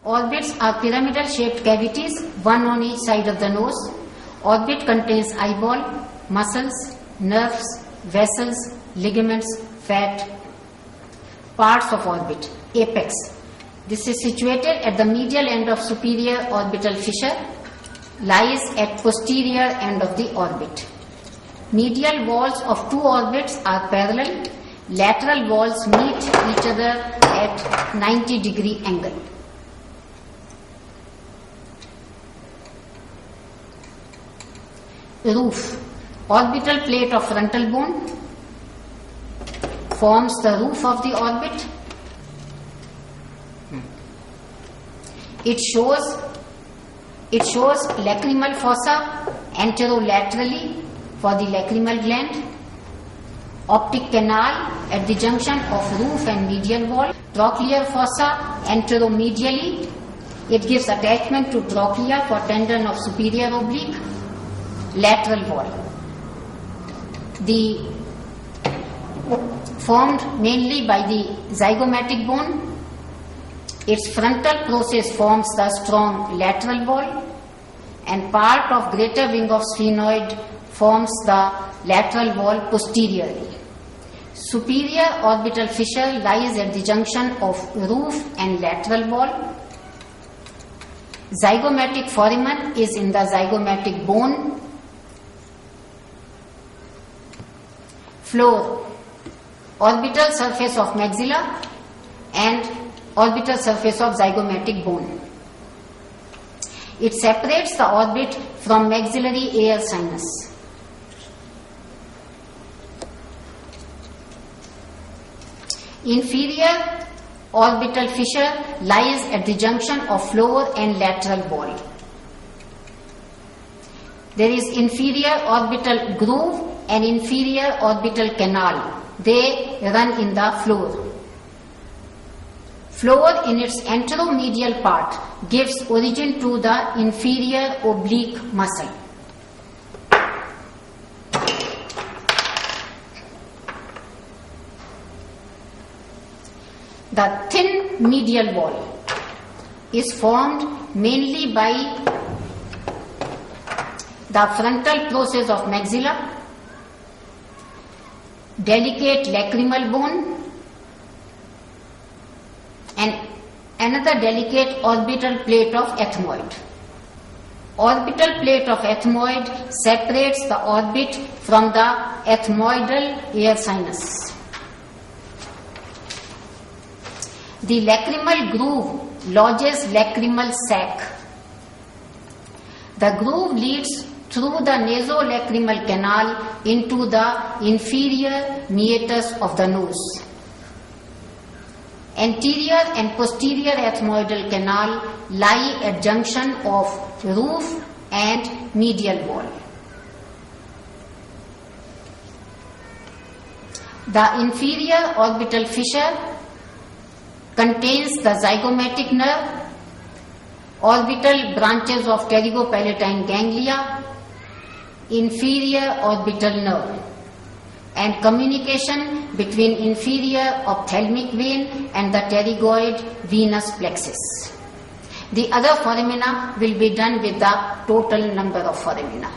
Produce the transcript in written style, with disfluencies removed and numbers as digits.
Orbits are pyramidal shaped cavities, one on each side of the nose. Orbit contains eyeball, muscles, nerves, vessels, ligaments, fat. Parts of orbit. Apex. This is situated at the medial end of superior orbital fissure, lies at posterior end of the orbit. Medial walls of two orbits are parallel. Lateral walls meet each other at 90-degree angle. Roof. Orbital plate of frontal bone forms the roof of the orbit. It shows lacrimal fossa anterolaterally for the lacrimal gland. Optic canal at the junction of roof and medial wall. Trochlear fossa anteromedially. It gives attachment to trochlea for tendon of superior oblique. Lateral wall. The formed mainly by the zygomatic bone. Its frontal process forms the strong lateral wall, and part of greater wing of sphenoid forms the lateral wall posteriorly. Superior orbital fissure lies at the junction of roof and lateral wall. Zygomatic foramen is in the zygomatic bone. Floor. Orbital surface of maxilla and orbital surface of zygomatic bone. It separates the orbit from maxillary air sinus. Inferior orbital fissure lies at the junction of floor and lateral wall. There is inferior orbital groove and inferior orbital canal. They run in the floor. Floor in its anteromedial part gives origin to the inferior oblique muscle. The thin medial wall is formed mainly by the frontal process of maxilla, delicate lacrimal bone, and another delicate orbital plate of ethmoid. Orbital plate of ethmoid separates the orbit from the ethmoidal air sinus. The lacrimal groove lodges lacrimal sac. The groove leads through the nasolacrimal canal into the inferior meatus of the nose. Anterior and posterior ethmoidal canal lie at junction of roof and medial wall. The inferior orbital fissure contains the zygomatic nerve, orbital branches of pterygopalatine ganglia, inferior orbital nerve, and communication between inferior ophthalmic vein and the pterygoid venous plexus. The other foramina will be done with the total number of foramina.